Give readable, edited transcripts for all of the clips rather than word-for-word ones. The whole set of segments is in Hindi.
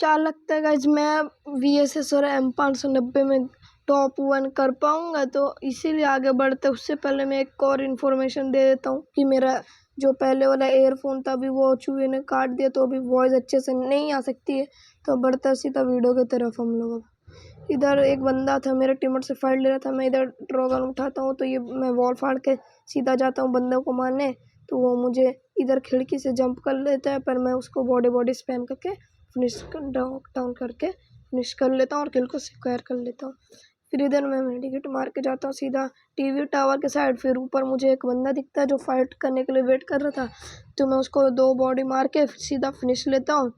क्या लगता है गाइज मैं VSS और M590 में टॉप 1 कर पाऊँगा? तो इसीलिए आगे बढ़ते उससे पहले मैं एक और इन्फॉर्मेशन दे देता हूँ कि मेरा जो पहले वाला एयरफोन था अभी वो चूहे ने काट दिया, तो अभी वॉइस अच्छे से नहीं आ सकती है। तो बढ़ता सीधा वीडियो की तरफ हम लोग। इधर एक बंदा था मेरे टीममेट से फाइट ले रहा था, मैं इधर ड्रैगन उठाता हूँ तो ये मैं वॉल फाड़ के सीधा जाता हूँ बंदों को मारने, तो वो मुझे इधर खिड़की से जंप कर लेता है, पर मैं उसको बॉडी स्पैम करके फिनिश डाउन करके फिनिश कर लेता हूँ और किल को सिक्योर कर लेता हूँ। फिर इधर मैं मेडिकेट मार के जाता हूँ सीधा टीवी टावर के साइड। फिर ऊपर मुझे एक बंदा दिखता है जो फाइट करने के लिए वेट कर रहा था, तो मैं उसको 2 बॉडी मार के सीधा फिनिश लेता हूँ।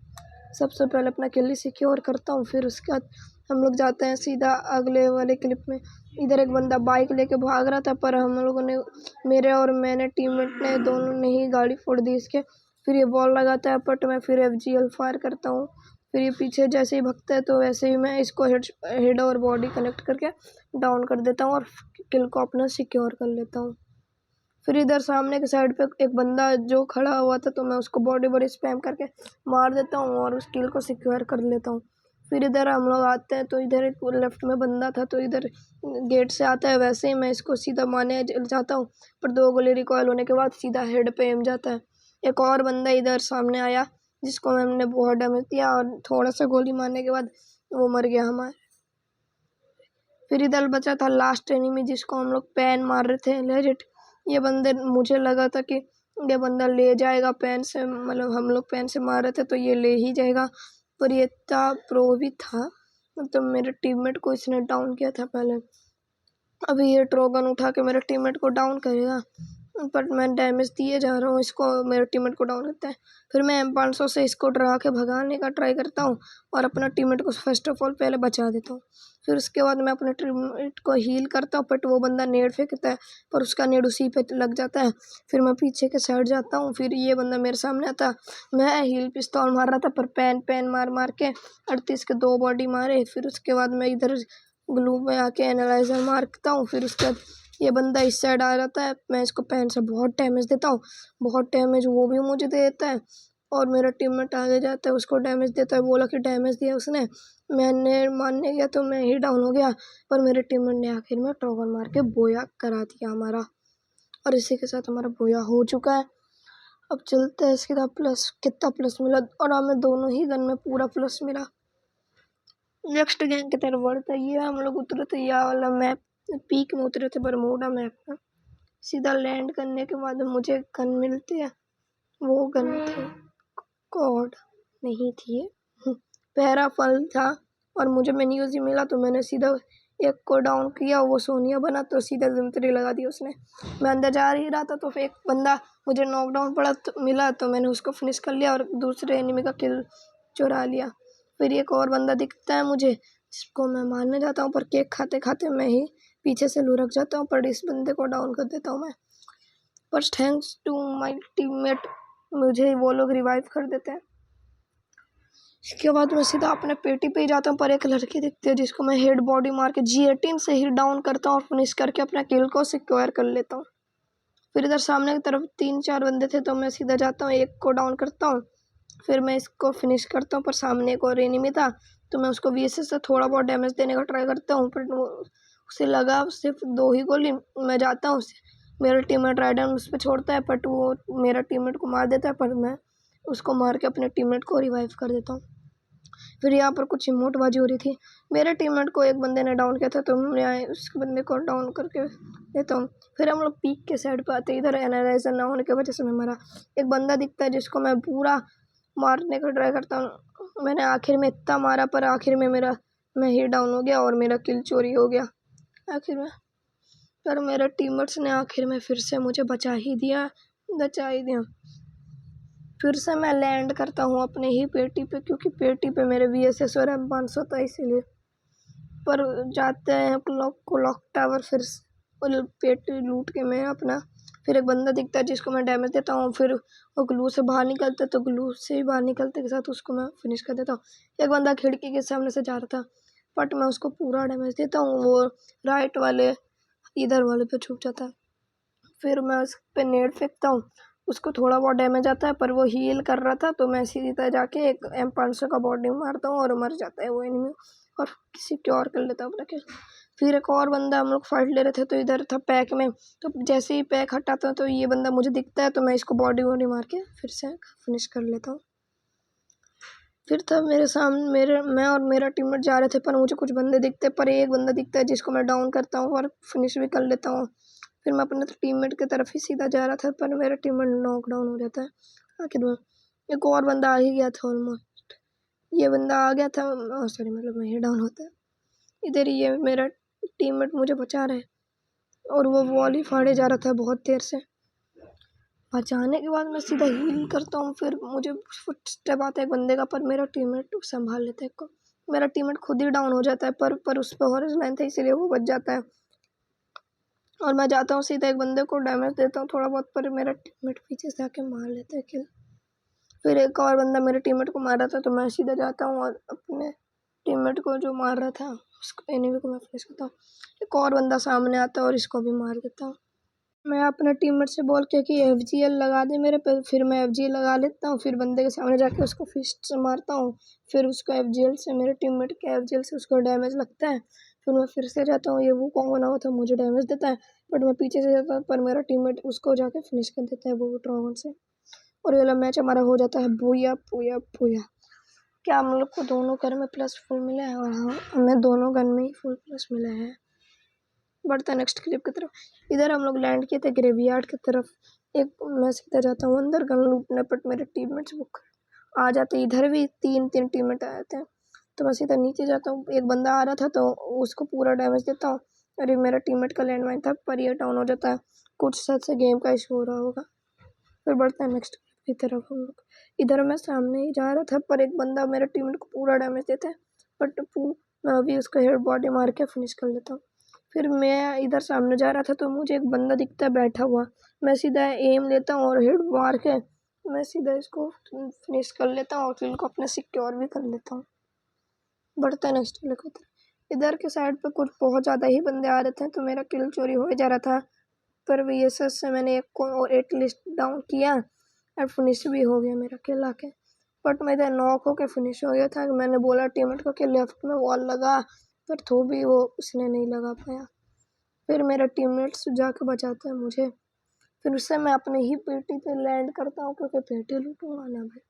सबसे पहले अपना किल सिक्योर करता हूँ। फिर उसके बाद हम लोग जाते हैं सीधा अगले वाले क्लिप में। इधर एक बंदा बाइक लेके भाग रहा था, पर हम लोगों ने मैंने टीममेट ने दोनों ने ही गाड़ी फोड़ दी इसके। फिर ये बॉल लगाता है बट मैं फिर FGL फायर करता हूँ। फिर ये पीछे जैसे ही भगता है तो वैसे ही मैं इसको हेड और बॉडी कनेक्ट करके डाउन कर देता हूँ और किल को अपना सिक्योर कर लेता हूँ। फिर इधर सामने के साइड पे एक बंदा जो खड़ा हुआ था, तो मैं उसको बॉडी स्पैम करके मार देता हूँ और उस किल को सिक्योर कर लेता हूँ। फिर इधर हम लोग आते हैं तो इधर एक लेफ्ट में बंदा था, तो इधर गेट से आता है, वैसे ही मैं इसको सीधा मारने जाता हूँ, पर 2 गोली रिकॉयल होने के बाद सीधा हेड पे एम जाता है। एक और बंदा इधर सामने आया जिसको हमने बहुत डैमेज दिया और थोड़ा सा गोली मारने के बाद वो मर गया हमारे। फिर इधर बचा था लास्ट एनिमी जिसको हम लोग पैन मार रहे थे लेजिट। ये बंदे मुझे लगा था कि ये बंदा ले जाएगा पैन से, मतलब हम लोग पैन से मार रहे थे तो ये ले ही जाएगा, पर ये इतना प्रो भी था, मतलब मेरे टीममेट को इसने डाउन किया था पहले। अभी ये ट्रोगन उठा के मेरे टीममेट को डाउन करेगा, बट मैं डैमेज दिए जा रहा हूँ इसको, मेरे टीममेट को डाउन करता है। फिर मैं M500 से इसको डरा के भगाने का ट्राई करता हूँ और अपना टीममेट को फर्स्ट ऑफ ऑल पहले बचा देता हूँ। फिर उसके बाद मैं अपने टीममेट को हील करता हूँ, बट वो बंदा नेड फेंकता है पर उसका नेड उसी पे लग जाता है। फिर मैं पीछे के साइड जाता हूँ, फिर ये बंदा मेरे सामने आता, मैं हील पिस्तौल मार रहा था पर पैन मार के 38 के 2 बॉडी मारे। फिर उसके बाद मैं इधर ग्लू में आके एनालाइजर मारता हूँ। फिर उसके बाद ये बंदा इस साइड आ जाता है, मैं इसको पैन से बहुत डैमेज देता हूँ, बहुत डैमेज वो भी मुझे दे देता है और मेरा टीममेट आगे जाता है, उसको डैमेज देता है, बोला कि डैमेज दिया उसने, मैंने मारने गया तो मैं ही डाउन हो गया, पर मेरे टीममेट ने आखिर में ट्रोगन मार के बोया करा दिया हमारा, और इसी के साथ हमारा बोया हो चुका है। अब चलते हैं सीधा प्लस, कितना प्लस मिला, और हमें दोनों ही गन में पूरा प्लस मिला। नेक्स्ट गेम की तरफ बढ़ते, ये हम लोग उतरे थे यह वाला मैप, पीक में उतरे थे बरमूडा मैप में। सीधा लैंड करने के बाद मुझे गन मिलती है, वो गन थी कॉड नहीं थी ये पहरा फल था, और मुझे मेन्यूज ही मिला तो मैंने सीधा एक को डाउन किया, वो सोनिया बना तो सीधा जिम्परी लगा दी उसने। मैं अंदर जा ही रहा था तो फिर एक बंदा मुझे नॉकडाउन पड़ा तो मिला, तो मैंने उसको फिनिश कर लिया और दूसरे एनिमी का किल चुरा लिया। फिर एक और बंदा दिखता है मुझे जिसको मैं मारने जाता हूँ, पर केक खाते खाते मैं ही पीछे से लुढ़क जाता हूँ, पर इस बंदे को डाउन कर देता हूँ मैं, पर थैंक्स टू माय टीममेट मुझे वो लोग रिवाइव कर देते हैं। इसके बाद मैं सीधा अपने पेटी पे ही जाता हूँ, पर एक लड़की दिखती है जिसको मैं हेड बॉडी मार के G18 से ही डाउन करता हूँ और फिनिश करके अपना किल को सिक्योर कर लेता हूँ। फिर इधर सामने की तरफ 3-4 बंदे थे, तो मैं सीधा जाता हूँ, एक को डाउन करता हूँ, फिर मैं इसको फिनिश करता हूँ, पर सामने एक और एनिमी था तो मैं उसको VSS से थोड़ा बहुत डैमेज देने का ट्राई करता हूँ, पर उसे लगा सिर्फ 2 ही गोली। मैं जाता हूँ, मेरा टीममेट राइडर उस पर छोड़ता है, बट वो मेरा टीममेट को मार देता है, पर मैं उसको मार के अपने टीममेट को रिवाइव कर देता हूँ। फिर यहाँ पर कुछ इमोटबाजी हो रही थी, मेरे टीममेट को एक बंदे ने डाउन किया था तो मैं उस बंदे को डाउन करके देता हूँ। फिर हम लोग पीक के साइड पर आते, इधर एनालाइजर ना होने की वजह से मैं मरा। एक बंदा दिखता है जिसको मैं पूरा मारने का ट्राई करता हूँ, मैंने आखिर में इतना मारा पर आखिर में मैं ही डाउन हो गया और मेरा किल चोरी हो गया आखिर में, पर मेरे टीममेट्स ने आखिर में फिर से मुझे बचा ही दिया। फिर से मैं लैंड करता हूँ अपने ही पेटी पे, क्योंकि पेटी पे मेरे VSS और M500 था इसीलिए। पर जाते हैं क्लॉक टावर, फिर पेटी लूट के मैं अपना, फिर एक बंदा दिखता है जिसको मैं डैमेज देता हूँ, फिर वो ग्लू से बाहर निकलता है तो ग्लू से ही बाहर निकलते के साथ उसको मैं फिनिश कर देता हूँ। एक बंदा खिड़की के सामने से जा रहा था बट मैं उसको पूरा डैमेज देता हूँ, वो राइट वाले इधर वाले पे छुप जाता है। फिर मैं उस पर नेड फेंकता हूँ उसको थोड़ा बहुत डैमेज आता है, पर वो हील कर रहा था तो मैं सीधा जाके एक M500 का बॉडी मारता हूँ और मर जाता है वो एनिमी और किसी की और कर लेता हूँ अपना किल। फिर एक और बंदा, हम लोग फाइट ले रहे थे तो इधर था पैक में, तो जैसे ही पैक हटाता हूँ तो ये बंदा मुझे दिखता है तो मैं इसको बॉडी मार के फिर से फिनिश कर लेता हूँ। फिर तब मेरे सामने मैं और मेरा टीममेट जा रहे थे, पर मुझे कुछ बंदे दिखते, पर एक बंदा दिखता है जिसको मैं डाउन करता हूँ और फिनिश भी कर लेता हूँ। फिर मैं अपने टीममेट की तरफ ही सीधा जा रहा था, पर मेरा टीममेट नॉक डाउन हो जाता है आखिर में। एक और बंदा आ ही गया था ऑलमोस्ट, ये बंदा आ गया था, सॉरी मतलब मैं ही डाउन होता है। इधर ये मेरा टीममेट मुझे बचा रहा है और वो वॉल ही फाड़े जा रहा था बहुत देर से। बचाने के बाद मैं सीधा हील करता हूँ, फिर मुझे फुटस्टेप आता है एक बंदे का, पर मेरा टीममेट संभाल लेता है को। मेरा टीममेट खुद ही डाउन हो जाता है, पर उस पर हॉरिज़ॉन्टल लाइन था इसीलिए वो बच जाता है और मैं जाता हूँ सीधा एक बंदे को डैमेज देता हूँ थोड़ा बहुत, पर मेरा टीममेट पीछे से आके मार लेता है किल। फिर एक और बंदा मेरे टीममेट को मार रहा था तो मैं सीधा जाता हूँ और अपने टीममेट को जो मार रहा था उसको एनिमी को मैं फिनिश करता हूँ। एक और बंदा सामने आता है और इसको भी मार देता हूँ। मैं अपने टीममेट से बोल के कि FGL लगा दे मेरे पे, फिर मैं FGL लगा लेता हूँ, फिर बंदे के सामने जाके उसको फिस्ट से मारता हूँ, फिर उसको FGL से मेरे टीममेट के FGL से उसको डैमेज लगता है, फिर मैं फिर से जाता हूँ, ये वो कौन बना हुआ था मुझे डैमेज देता है, बट मैं पीछे से जाता हूँ पर मेरा टीममेट उसको जाके फिनिश कर देता है वो ड्रैगन से और ये वाला मैच हमारा हो जाता है भूया भूया भूया। क्या हम लोग को दोनों गन में प्लस फुल मिला है? और हाँ, हमें दोनों गन में ही फुल प्लस मिला है। बढ़ता है नेक्स्ट क्लिप की तरफ। इधर हम लोग लैंड किए थे ग्रेवयार्ड की तरफ। एक मैं सीधा जाता हूँ अंदर गन लूटने, बट मेरे टीममेट्स बुक आ जाते। इधर भी तीन टीममेट आए थे तो मैं सीधा नीचे जाता हूँ। एक बंदा आ रहा था तो उसको पूरा डैमेज देता हूँ। अरे मेरा टीममेट का लैंडमाइन था पर ये डाउन हो जाता है, कुछ शायद से गेम का इशू हो रहा होगा। फिर बढ़ता है नेक्स्ट की तरफ हम लोग। इधर मैं सामने ही जा रहा था पर एक बंदा मेरे टीममेट को पूरा डैमेज देता है, बट मैं अभी उसको हेड बॉडी मार के फिनिश कर लेता हूँ। फिर मैं इधर सामने जा रहा था तो मुझे एक बंदा दिखता है बैठा हुआ, मैं सीधा एम लेता हूँ और हेड मार के मैं सीधा इसको फिनिश कर लेता हूँ और किल को अपने सिक्योर भी कर लेता हूँ। बढ़ता है नेक्स्ट किल की तरफ। इधर के साइड पे कुछ बहुत ज़्यादा ही बंदे आ रहे थे तो मेरा किल चोरी हो जा रहा था, पर VSS से मैंने एक को और एटलीस्ट डाउन किया और फिनिश भी हो गया मेरा किल आके। बट मैं इधर नॉक होकर फिनिश हो गया था। मैंने बोला टीममेट को कि लेफ्ट में वॉल लगा, पर तो भी वो उसने नहीं लगा पाया। फिर मेरा टीममेट्स जाके बचाते हैं मुझे, फिर उससे मैं अपने ही पेटी पे लैंड करता हूँ क्योंकि पेटी लूटूंगा ना भाई।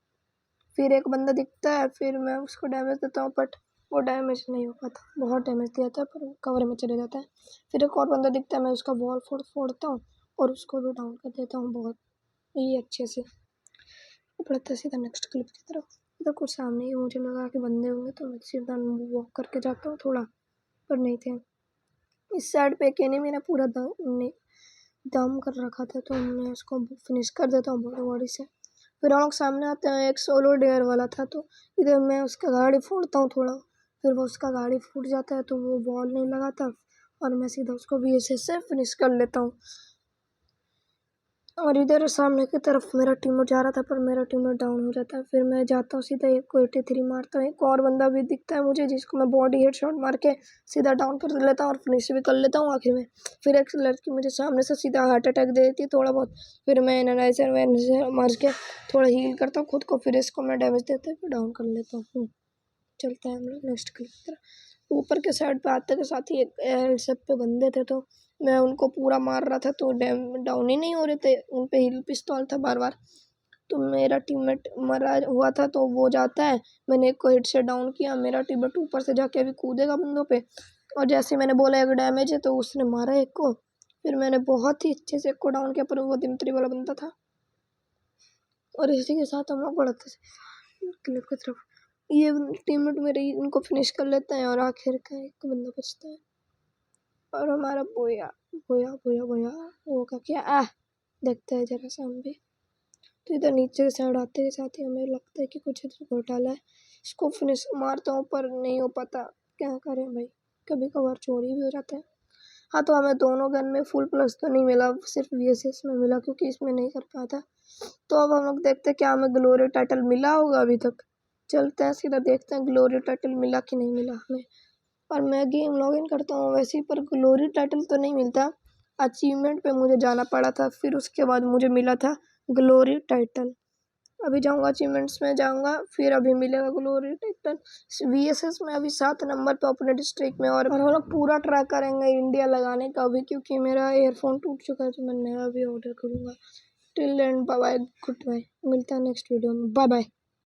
फिर एक बंदा दिखता है, फिर मैं उसको डैमेज देता हूँ, बट वो डैमेज नहीं हो पाता, बहुत डैमेज दिया था पर कवर में चले जाता है। फिर एक और बंदा दिखता है, मैं उसका वॉल फोड़ता हूँ और उसको भी डाउन कर देता हूँ बहुत ही अच्छे से। बढ़ता सीधा नेक्स्ट क्लिप की तरफ। इधर कुछ सामने ही मुझे लगा कि बंदे होंगे तो मैं सीधा वॉक करके जाता हूँ थोड़ा, पर नहीं थे। इस साइड पे कहने मेरा पूरा दम कर रखा था तो मैं उसको फिनिश कर देता हूँ बॉडी से। फिर हम लोग सामने आते हैं, एक सोलो डेयर वाला था तो इधर मैं उसका गाड़ी फोड़ता हूँ थोड़ा, फिर वो उसका गाड़ी फूट जाता है तो वो बॉल नहीं लगाता और मैं सीधा उसको VSS से फिनिश कर लेता हूँ। और इधर सामने की तरफ मेरा टीममेट जा रहा था पर मेरा टीममेट डाउन हो जाता है। फिर मैं जाता हूँ सीधा एक को 83 मारता हूँ। एक और बंदा भी दिखता है मुझे जिसको मैं बॉडी हेडशॉट मार के सीधा डाउन कर लेता हूँ और फिनिश भी कर लेता हूँ आखिर में। फिर एक लड़की मुझे सामने से सीधा हार्ट अटैक दे देती है थोड़ा बहुत, फिर मैं एनालाइजर मार के थोड़ा हील करता हूँ खुद को, फिर इसको मैं डैमेज देता हूँ फिर डाउन कर लेता हूँ। चलता है हम लोग नेक्स्ट की तरफ। ऊपर के साइड पे आते के साथ ही एक सब पे बंदे थे तो मैं उनको पूरा मार रहा था तो डाउन ही नहीं हो रहे थे, उन पे हील पिस्तौल था बार बार। तो मेरा टीममेट मरा हुआ था तो वो जाता है, मैंने एक को हिट से डाउन किया, मेरा टीममेट ऊपर से जाके अभी कूदेगा बंदों पे और जैसे मैंने बोला एक डैमेज है तो उसने मारा एक को, फिर मैंने बहुत ही अच्छे से एक को डाउन किया पर वो दिमत्री वाला बंदा था। और इसी के साथ हम लोग बढ़ते क्लिप की तरफ। ये टीममेट मेरे इनको फिनिश कर लेते हैं और आखिर का एक बंदा बचता है और हमारा बोया बोया बोया बोया वो का क्या देखता है जरा सा हम भी। तो इधर नीचे साइड आते के साथ ही हमें लगता है कि कुछ इधर घोटाला है, इसको फिनिश मारता हूँ पर नहीं हो पाता, क्या करें भाई, कभी कभार चोरी भी हो जाता है। हाँ तो हमें दोनों गन में फुल प्लस तो नहीं मिला, सिर्फ VSS में मिला क्योंकि इसमें नहीं कर पाया था। तो अब हम लोग देखते हैं क्या हमें ग्लोरी टाइटल मिला होगा अभी तक। चलते हैं सीधा देखते हैं ग्लोरी टाइटल मिला कि नहीं मिला हमें। और मैं गेम लॉगिन करता हूँ वैसे ही, पर ग्लोरी टाइटल तो नहीं मिलता, अचीवमेंट पे मुझे जाना पड़ा था, फिर उसके बाद मुझे मिला था ग्लोरी टाइटल। अभी जाऊंगा अचीवमेंट्स में जाऊंगा, फिर अभी मिलेगा ग्लोरी टाइटल। VSS में अभी 7 नंबर पे अपने डिस्ट्रिक्ट में, और हम लोग पूरा ट्राई करेंगे इंडिया लगाने का अभी, क्योंकि मेरा एयरफोन टूट चुका है तो मैं नया भी ऑर्डर करूंगा। Till end bye bye, good bye, मिलता है नेक्स्ट वीडियो में, बाय बाय।